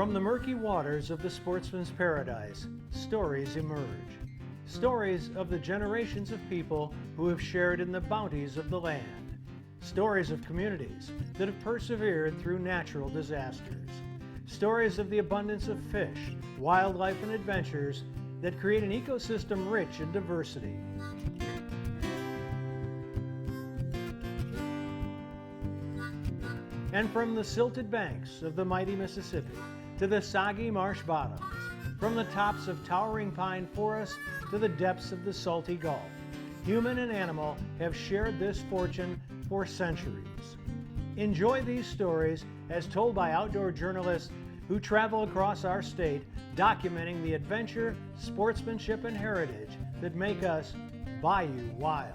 From the murky waters of the sportsman's paradise, stories emerge. Stories of the generations of people who have shared in the bounties of the land. Stories of communities that have persevered through natural disasters. Stories of the abundance of fish, wildlife, and adventures that create an ecosystem rich in diversity. And from the silted banks of the mighty Mississippi to the soggy marsh bottoms, from the tops of towering pine forests to the depths of the salty Gulf, human and animal have shared this fortune for centuries. Enjoy these stories as told by outdoor journalists who travel across our state, documenting the adventure, sportsmanship, and heritage that make us Bayou Wild.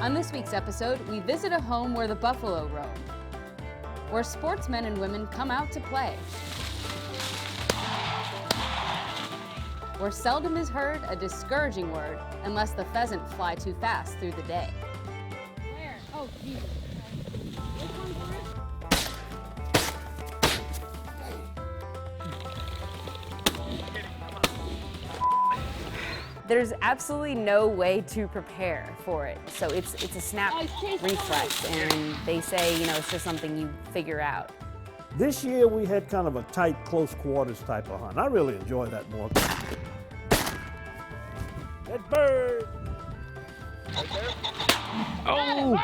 On this week's episode, we visit a home where the buffalo roam, where sportsmen and women come out to play, where seldom is heard a discouraging word unless the pheasant fly too fast through the day. Where? Oh, Jesus. Which one first? There's absolutely no way to prepare for it, so it's a snap reflex, and they say, it's just something you figure out. This year we had kind of a tight, close quarters type of hunt. I really enjoy that more. That bird! Right there. Oh!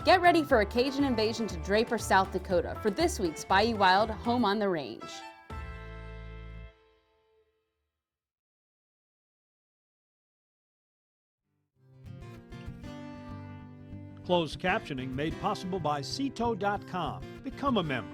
Get ready for a Cajun Invasion to Draper, South Dakota for this week's Bayou Wild Home on the Range. Closed captioning made possible by Ceto.com. Become a member.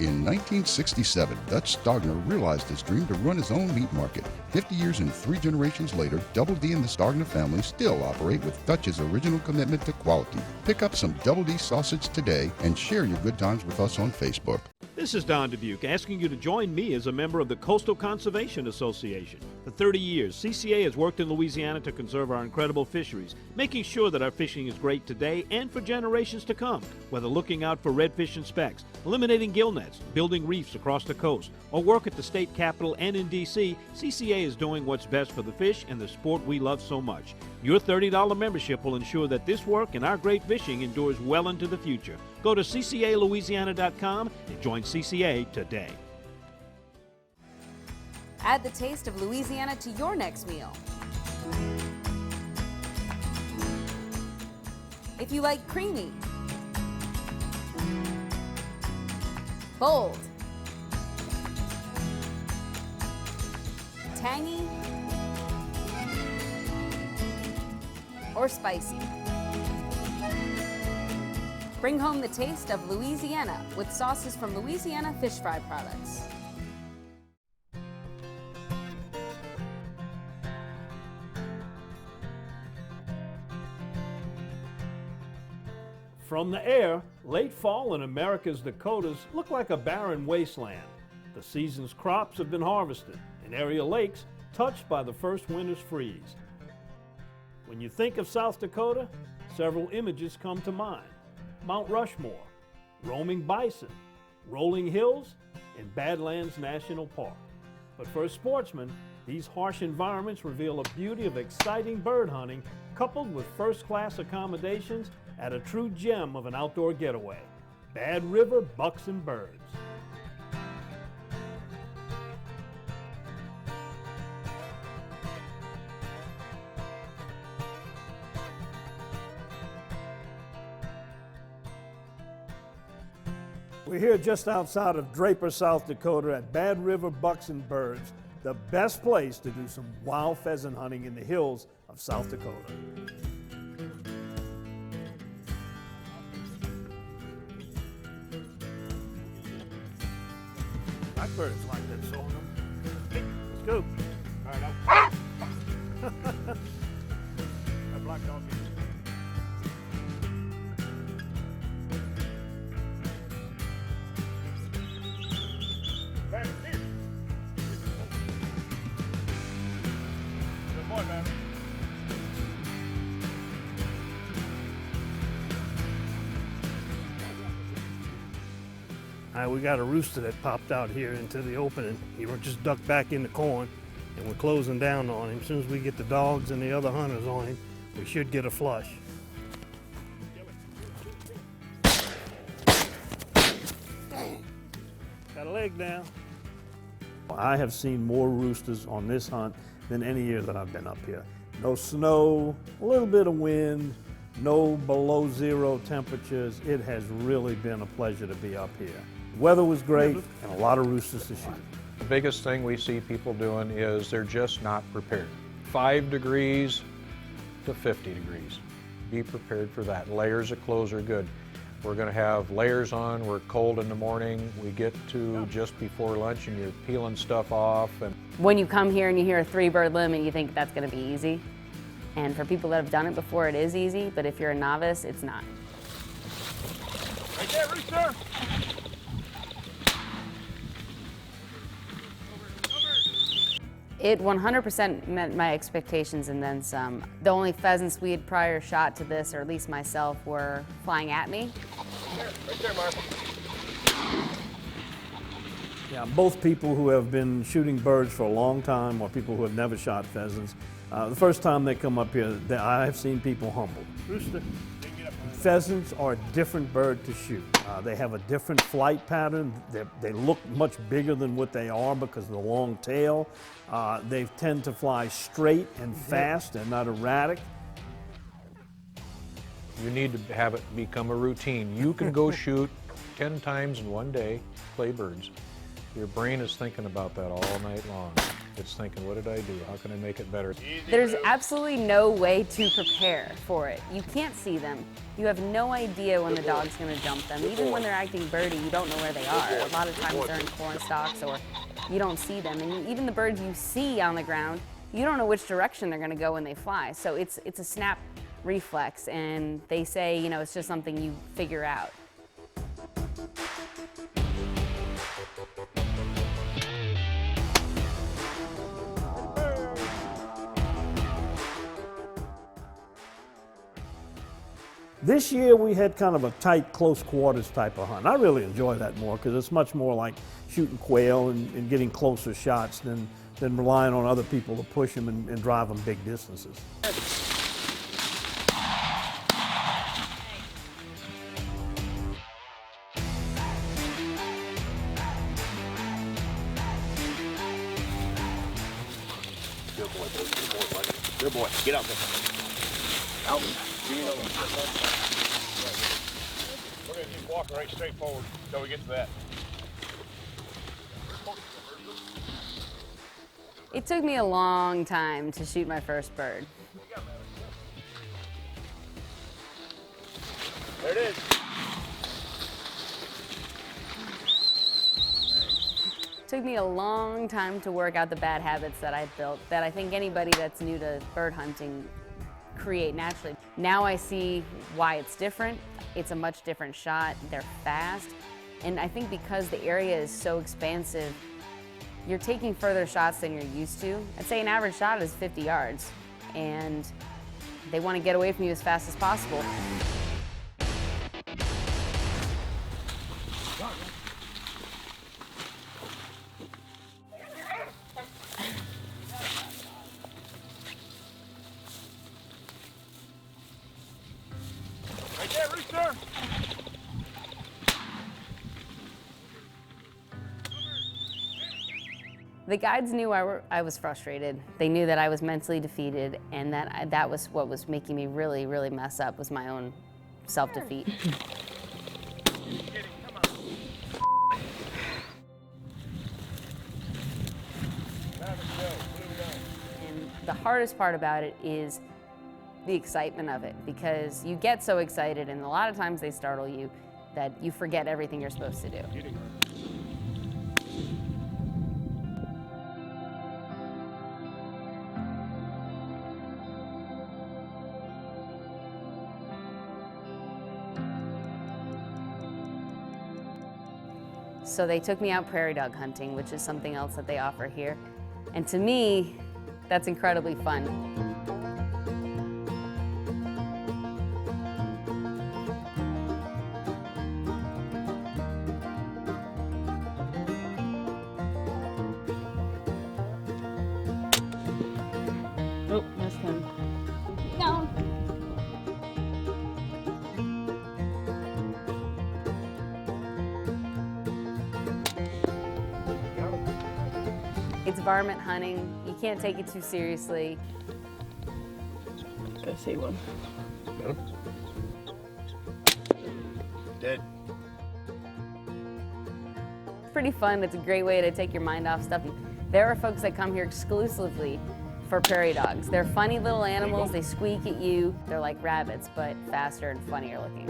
In 1967, Dutch Stogner realized his dream to run his own meat market. 50 years and 3 generations later, Double D and the Stogner family still operate with Dutch's original commitment to quality. Pick up some Double D sausage today and share your good times with us on Facebook. This is Don Dubuque asking you to join me as a member of the Coastal Conservation Association. For 30 years, CCA has worked in Louisiana to conserve our incredible fisheries, making sure that our fishing is great today and for generations to come. Whether looking out for redfish and specks, eliminating gill nets, building reefs across the coast, or work at the state capitol and in D.C., CCA is doing what's best for the fish and the sport we love so much. Your $30 membership will ensure that this work and our great fishing endures well into the future. Go to ccalouisiana.com and join CCA today. Add the taste of Louisiana to your next meal. If you like creamy, bold, tangy, or spicy, bring home the taste of Louisiana with sauces from Louisiana Fish Fry products. From the air, late fall in America's Dakotas look like a barren wasteland. The season's crops have been harvested, and area lakes touched by the first winter's freeze. When you think of South Dakota, several images come to mind. Mount Rushmore, roaming bison, rolling hills, and Badlands National Park. But for a sportsman, these harsh environments reveal a beauty of exciting bird hunting coupled with first-class accommodations at a true gem of an outdoor getaway, Bad River Bucks and Birds. We're here just outside of Draper, South Dakota at Bad River Bucks and Birds. the best place to do some wild pheasant hunting in the hills of South Dakota. Blackbirds like that song. Let's go. All right, that black dog. Good boy, man. We got a rooster that popped out here into the opening. He just ducked back in the corn, and we're closing down on him. As soon as we get the dogs and the other hunters on him, we should get a flush. Got a leg down. I have seen more roosters on this hunt than any year that I've been up here. No snow, a little bit of wind, no below zero temperatures. It has really been a pleasure to be up here. Weather was great and a lot of roosters to shoot. The biggest thing we see people doing is they're just not prepared. 5 degrees to 50 degrees. Be prepared for that. Layers of clothes are good. We're going to have layers on. We're cold in the morning. We get to just before lunch and you're peeling stuff off. And When you come here and you hear a 3-bird limit, you think that's going to be easy. And for people that have done it before, it is easy, but if you're a novice, it's not. Right there, rooster! It 100% met my expectations and then some. The only pheasants we had prior shot to this, or at least myself, were flying at me. Right there, Mark. Yeah, both people who have been shooting birds for a long time or people who have never shot pheasants, the first time they come up here, I have seen people humbled. Rooster. Pheasants are a different bird to shoot. They have a different flight pattern. They look much bigger than what they are because of the long tail. They tend to fly straight and fast and not erratic. you need to have it become a routine. You can go shoot 10 times in one day, play birds. Your brain is thinking about that all night long. It's thinking, what did I do? How can I make it better? There's absolutely no way to prepare for it. You can't see them. You have no idea when the dog's going to jump them. Even when they're acting birdie, you don't know where they are. A lot of times they're in corn stalks or you don't see them. And even the birds you see on the ground, you don't know which direction they're going to go when they fly. So it's a snap reflex, and they say, you know, it's just something you figure out. This year we had kind of a tight, close quarters type of hunt. I really enjoy that more because it's much more like shooting quail and getting closer shots than relying on other people to push them and drive them big distances. Good boy, get out there. Out. We're going to keep walking right straight forward until we get to that. It took me a long time to shoot my first bird. There it is. It took me a long time to work out the bad habits that I built that I think anybody that's new to bird hunting create naturally. Now I see why it's different. It's a much different shot. They're fast. And I think because the area is so expansive, you're taking further shots than you're used to. I'd say an average shot is 50 yards, and they want to get away from you as fast as possible. Right there, rooster. The guides knew I was frustrated. They knew that I was mentally defeated, and that was what was making me really, really mess up, was my own self-defeat. The hardest part about it is the excitement of it, because you get so excited and a lot of times they startle you that you forget everything you're supposed to do. So they took me out prairie dog hunting, which is something else that they offer here. And to me, that's incredibly fun. Oh, missed him. Down. It's varmint hunting. You can't take it too seriously. Go see one. Got him. Dead. It's pretty fun. It's a great way to take your mind off stuff. There are folks that come here exclusively for prairie dogs. They're funny little animals. They squeak at you. They're like rabbits, but faster and funnier looking.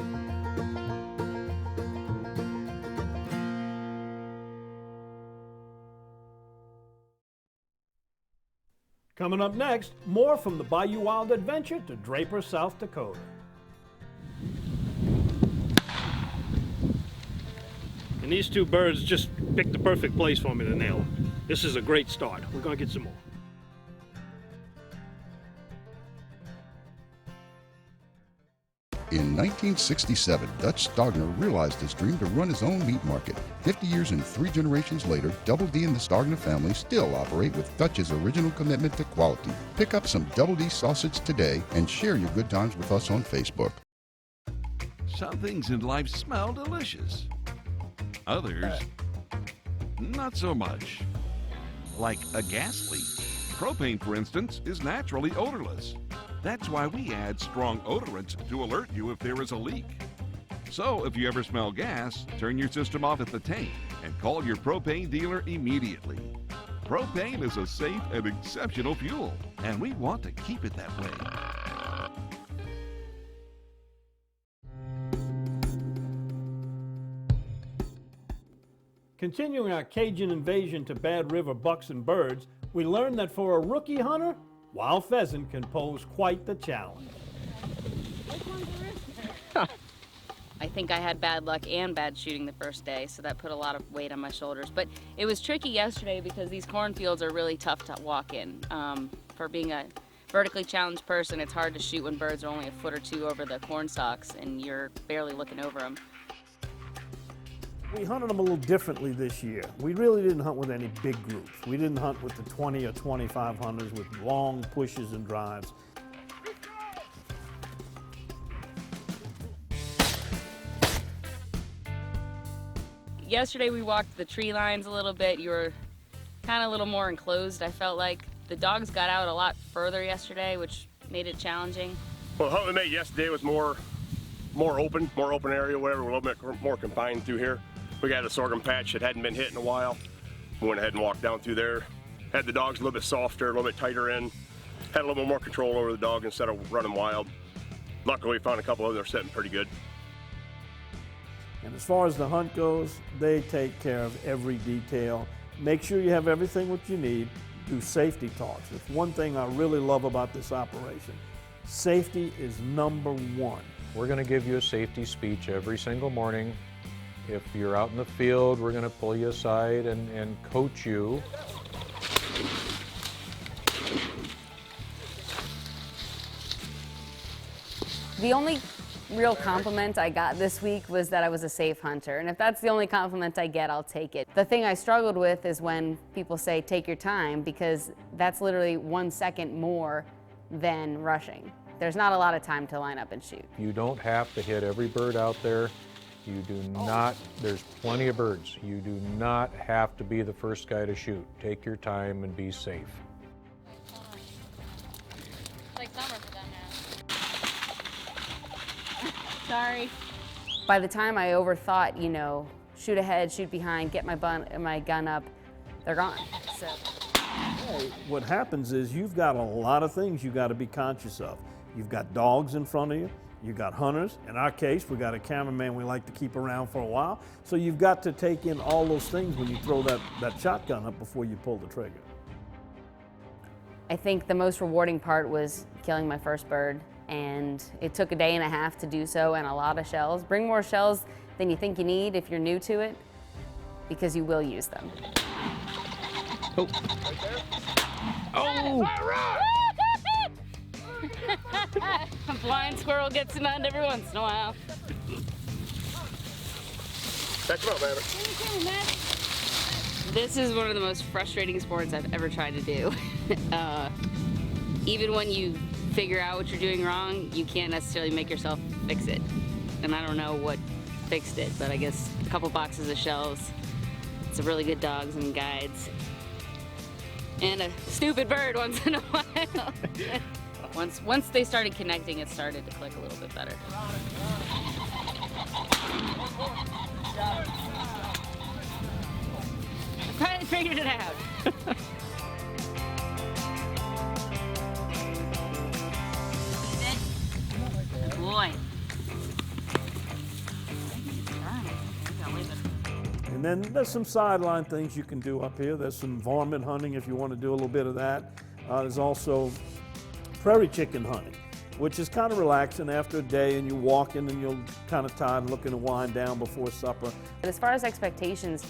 Coming up next, more from the Bayou Wild Adventure to Draper, South Dakota. And these two birds just picked the perfect place for me to nail them. This is a great start. We're going to get some more. In 1967, Dutch Stogner realized his dream to run his own meat market. 50 years and 3 generations later, Double D and the Stogner family still operate with Dutch's original commitment to quality. Pick up some Double D sausage today and share your good times with us on Facebook. Some things in life smell delicious. Others, not so much. Like a gas leak. Propane, for instance, is naturally odorless. That's why we add strong odorants to alert you if there is a leak. So if you ever smell gas, turn your system off at the tank and call your propane dealer immediately. Propane is a safe and exceptional fuel, and we want to keep it that way. Continuing our Cajun invasion to Bad River bucks and birds, we learned that for a rookie hunter, wild pheasant can pose quite the challenge. I think I had bad luck and bad shooting the first day, so that put a lot of weight on my shoulders. But it was tricky yesterday because these cornfields are really tough to walk in. For being a vertically challenged person, it's hard to shoot when birds are only a foot or two over the corn stalks and you're barely looking over them. We hunted them a little differently this year. We really didn't hunt with any big groups. We didn't hunt with the 20 or 25 hunters with long pushes and drives. Yesterday we walked the tree lines a little bit. You were kind of a little more enclosed, I felt like. The dogs got out a lot further yesterday, which made it challenging. Well, the hunt we made yesterday was more open area, whatever. We're a little bit more confined through here. We got a sorghum patch that hadn't been hit in a while. We went ahead and walked down through there. Had the dogs a little bit softer, a little bit tighter in. Had a little bit more control over the dog instead of running wild. Luckily, we found a couple of them that are sitting pretty good. And as far as the hunt goes, they take care of every detail. Make sure you have everything what you need. Do safety talks. It's one thing I really love about this operation. Safety is #1. We're going to give you a safety speech every single morning. If you're out in the field, we're going to pull you aside and coach you. The only real compliment I got this week was that I was a safe hunter, and if that's the only compliment I get, I'll take it. The thing I struggled with is when people say take your time, because that's literally 1 second more than rushing. There's not a lot of time to line up and shoot. You don't have to hit every bird out there. You do not, there's plenty of birds. You do not have to be the first guy to shoot. Take your time and be safe. It's like summer for them now. Sorry. By the time I overthought, you know, shoot ahead, shoot behind, get my gun up, they're gone. So. what happens is you've got a lot of things you got to be conscious of. You've got dogs in front of you. You've got hunters. In our case, we got a cameraman we like to keep around for a while. So you've got to take in all those things when you throw that shotgun up before you pull the trigger. I think the most rewarding part was killing my first bird, and it took a day and a half to do so and a lot of shells. Bring more shells than you think you need if you're new to it, because you will use them. Oh. Oh! A blind squirrel gets none every once in a while. Catch him up, man. This is one of the most frustrating sports I've ever tried to do. Even when you figure out what you're doing wrong, you can't necessarily make yourself fix it. And I don't know what fixed it, but I guess a couple boxes of shells, some really good dogs and guides, and a stupid bird once in a while. Once they started connecting, it started to click a little bit better. I finally figured it out. Good boy. And then there's some sideline things you can do up here. There's some varmint hunting if you want to do a little bit of that. There's also prairie chicken hunting, which is kind of relaxing after a day, and you're walking and you're kind of tired, looking to wind down before supper. But as far as expectations,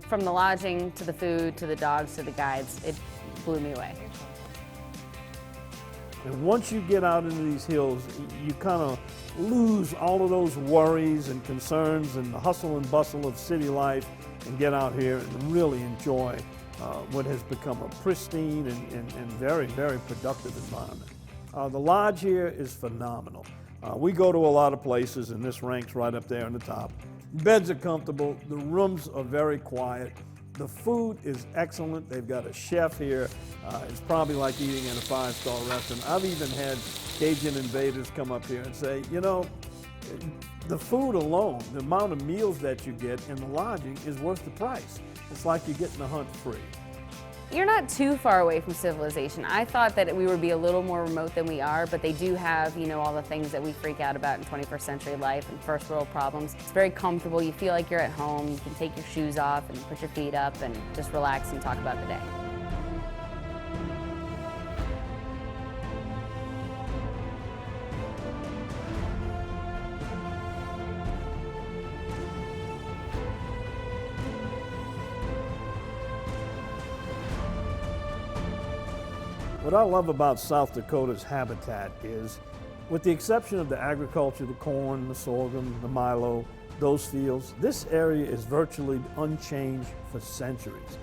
from the lodging to the food to the dogs to the guides, it blew me away. And once you get out into these hills, you kind of lose all of those worries and concerns and the hustle and bustle of city life and get out here and really enjoy what has become a pristine and very, very productive environment. The lodge here is phenomenal. We go to a lot of places, and this ranks right up there on the top. Beds are comfortable, the rooms are very quiet, the food is excellent. They've got a chef here. It's probably like eating in a five-star restaurant. I've even had Cajun Invaders come up here and say, you know, the food alone, the amount of meals that you get and the lodging is worth the price. It's like you're getting the hunt free. You're not too far away from civilization. I thought that we would be a little more remote than we are, but they do have, you know, all the things that we freak out about in 21st century life and first world problems. It's very comfortable. You feel like you're at home. You can take your shoes off and put your feet up and just relax and talk about the day. What I love about South Dakota's habitat is, with the exception of the agriculture, the corn, the sorghum, the milo, those fields, this area is virtually unchanged for centuries.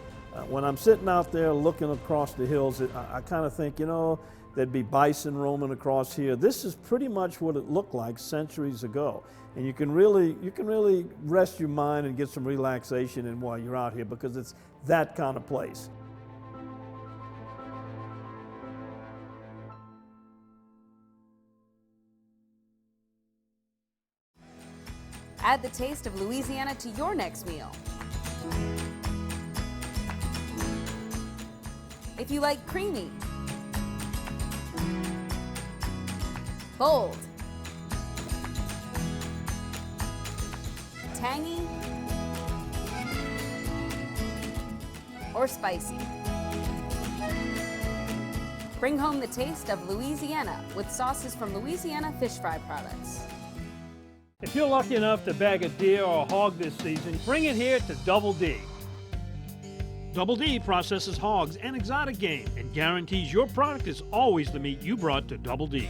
When I'm sitting out there looking across the hills, I kind of think, you know, there'd be bison roaming across here. This is pretty much what it looked like centuries ago. And you can really rest your mind and get some relaxation in while you're out here, because it's that kind of place. Add the taste of Louisiana to your next meal. If you like creamy, bold, tangy, or spicy, bring home the taste of Louisiana with sauces from Louisiana fish fry products. If you're lucky enough to bag a deer or a hog this season, bring it here to Double D. Double D processes hogs and exotic game and guarantees your product is always the meat you brought to Double D.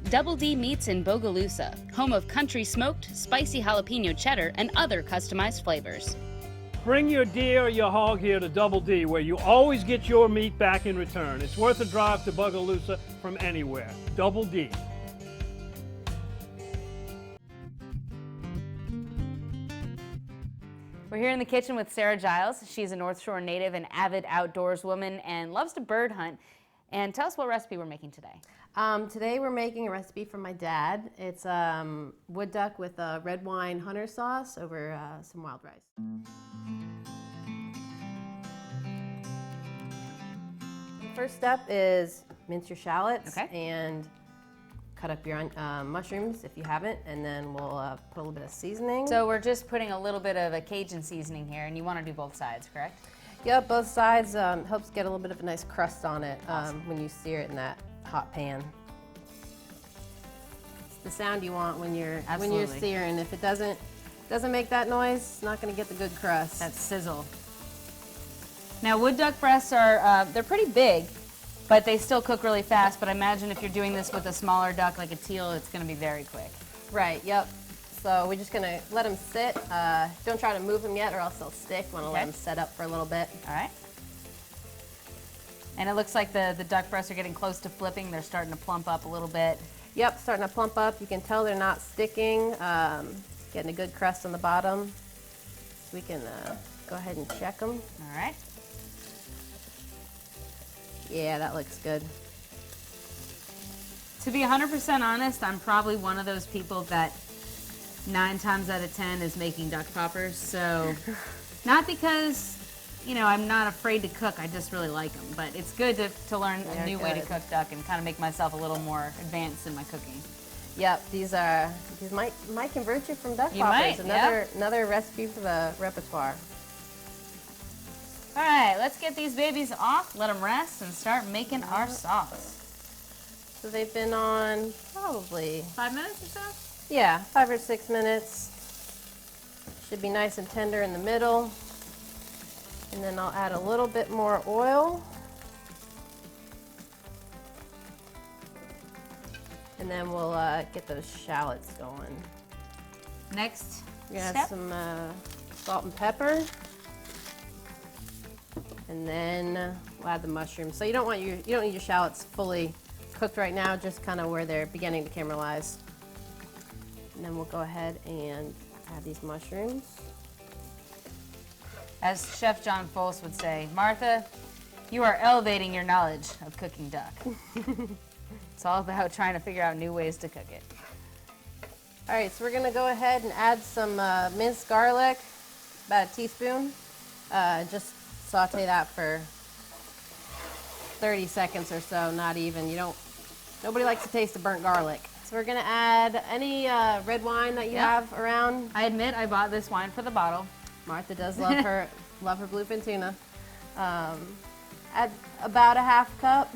Double D Meats in Bogalusa, home of country smoked, spicy jalapeno cheddar, and other customized flavors. Bring your deer or your hog here to Double D, where you always get your meat back in return. It's worth a drive to Bogalusa from anywhere. Double D. We're here in the kitchen with Sarah Giles. She's a North Shore native and avid outdoors woman and loves to bird hunt. And tell us what recipe we're making today. Today we're making a recipe from my dad. It's wood duck with a red wine hunter sauce over some wild rice. First step is mince your shallots Okay. and cut up your mushrooms if you haven't, and then we'll put a little bit of seasoning. So we're just putting a little bit of a Cajun seasoning here, and you want to do both sides, correct? Yep, both sides. Helps get a little bit of a nice crust on it Awesome. when you sear it in that hot pan. It's the sound you want when you're searing. If it doesn't make that noise, it's not going to get the good crust. That sizzle. Now wood duck breasts are they're pretty big, but they still cook really fast. But I imagine if you're doing this with a smaller duck like a teal, it's going to be very quick. Right. Yep. So we're just going to let them sit. Don't try to move them yet, or else they'll stick. Want to let them set up for a little bit. All right. And it looks like the duck breasts are getting close to flipping. They're starting to plump up a little bit. Yep, starting to plump up. You can tell they're not sticking. Getting a good crust on the bottom. So we can go ahead and check them. All right. Yeah, that looks good. To be 100% honest, I'm probably one of those people that 9 times out of 10 is making duck poppers. So, not because, you know, I'm not afraid to cook, I just really like them. But it's good to learn a new way to cook duck and kind of make myself a little more advanced in my cooking. Yep, these might convert you from duck poppers. Another recipe for the repertoire. All right, let's get these babies off, let them rest, and start making our sauce. So they've been on probably 5 minutes or so? Yeah, 5 or 6 minutes. Should be nice and tender in the middle. And then I'll add a little bit more oil. And then we'll get those shallots going. Next We're gonna step. add some salt and pepper. And then we'll add the mushrooms. So you don't need your shallots fully cooked right now, just kind of where they're beginning to caramelize. And then we'll go ahead and add these mushrooms. As Chef John Fols would say, Martha, you are elevating your knowledge of cooking duck. It's all about trying to figure out new ways to cook it. All right, so we're gonna go ahead and add some minced garlic, about a teaspoon. Just saute that for 30 seconds or so, not even. Nobody likes to taste the burnt garlic. So we're gonna add any red wine that you have around. I admit I bought this wine for the bottle. Martha does love her bluefin tuna. Add about a half cup.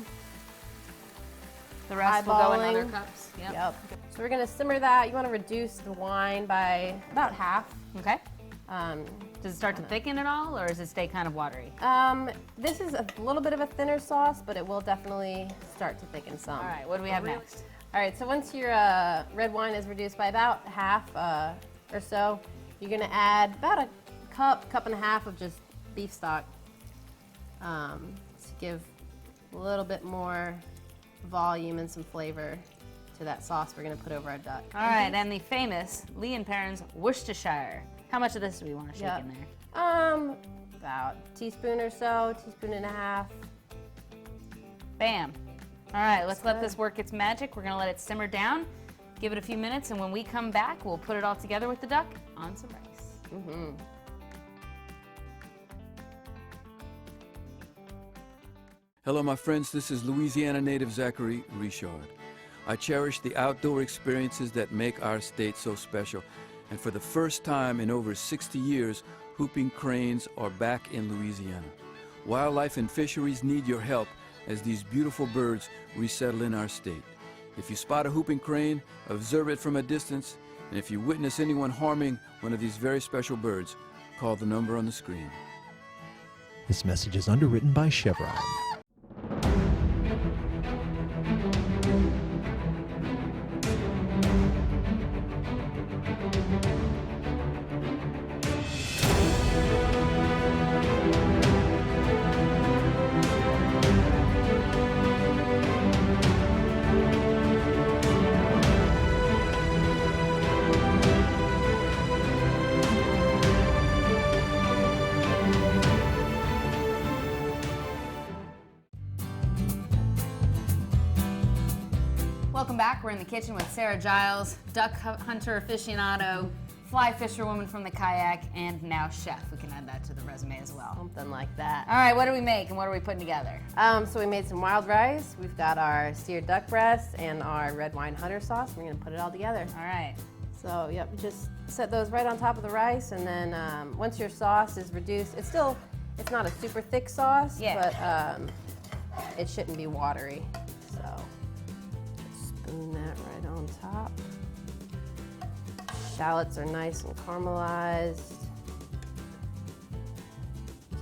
The rest will go in other cups. Yep. So we're gonna simmer that. You wanna reduce the wine by about half. Okay. Does it start to thicken at all, or does it stay kind of watery? This is a little bit of a thinner sauce, but it will definitely start to thicken some. All right, what do we have next? All right, so once your red wine is reduced by about half or so, you're gonna add about a cup and a half of just beef stock to give a little bit more volume and some flavor to that sauce we're gonna put over our duck. All right, and the famous Lee & Perrins Worcestershire. How much of this do we want to shake in there? About a teaspoon or so, teaspoon and a half. Bam. All right, let's let this work its magic. We're gonna let it simmer down, give it a few minutes, and when we come back, we'll put it all together with the duck on some rice. Hello, my friends. This is Louisiana native Zachary Richard. I cherish the outdoor experiences that make our state so special. And for the first time in over 60 years, whooping cranes are back in Louisiana. Wildlife and fisheries need your help as these beautiful birds resettle in our state. If you spot a whooping crane, observe it from a distance, and if you witness anyone harming one of these very special birds, call the number on the screen. This message is underwritten by Chevron. Welcome back. We're in the kitchen with Sarah Giles, duck hunter aficionado, fly fisherwoman from the kayak, and now chef. We can add that to the resume as well. Something like that. All right, what do we make and what are we putting together? So we made some wild rice. We've got our seared duck breast and our red wine hunter sauce. We're gonna put it all together. All right. So yep, just set those right on top of the rice, and then once your sauce is reduced, it's not a super thick sauce, but it shouldn't be watery. So just spoon that right on top. Shallots are nice and caramelized.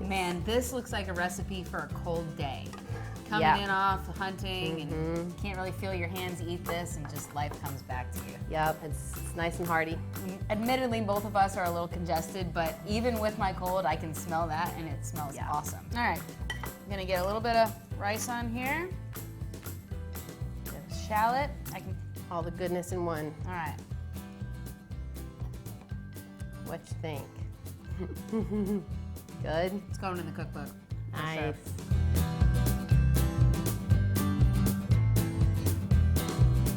Man, this looks like a recipe for a cold day. Coming in off hunting and you can't really feel your hands eat this and just life comes back to you. Yep, it's nice and hearty. Admittedly, both of us are a little congested, but even with my cold, I can smell that and it smells awesome. All right, I'm gonna get a little bit of rice on here. Bit of shallot. All the goodness in one. All right. What you think? Good? It's going in the cookbook. Nice. Sure.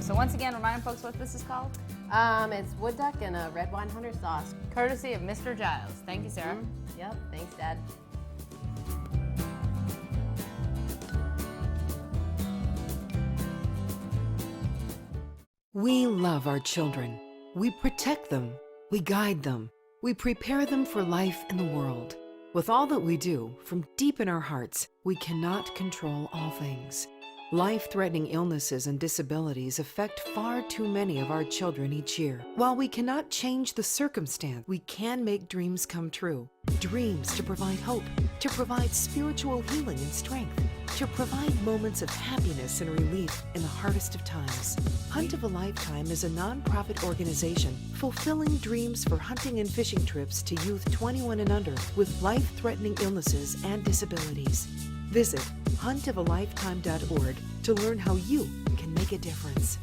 So once again, remind folks what this is called? It's wood duck and a red wine hunter sauce. Courtesy of Mr. Giles. Thank you, Sarah. Yep, thanks, Dad. We love our children. We protect them. We guide them. We prepare them for life in the world. With all that we do, from deep in our hearts, we cannot control all things. Life-threatening illnesses and disabilities affect far too many of our children each year. While we cannot change the circumstance, we can make dreams come true. Dreams to provide hope, to provide spiritual healing and strength, to provide moments of happiness and relief in the hardest of times. Hunt of a Lifetime is a nonprofit organization fulfilling dreams for hunting and fishing trips to youth 21 and under with life-threatening illnesses and disabilities. Visit huntofalifetime.org to learn how you can make a difference.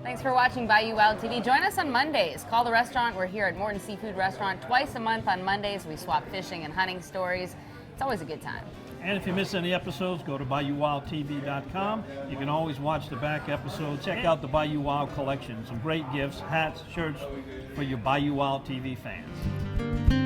Thanks for watching Bayou Wild TV. Join us on Mondays. Call the restaurant. We're here at Morton Seafood Restaurant twice a month on Mondays. We swap fishing and hunting stories. It's always a good time. And if you miss any episodes, go to BayouWildTV.com. You can always watch the back episodes. Check out the Bayou Wild collection. Some great gifts, hats, shirts for your Bayou Wild TV fans.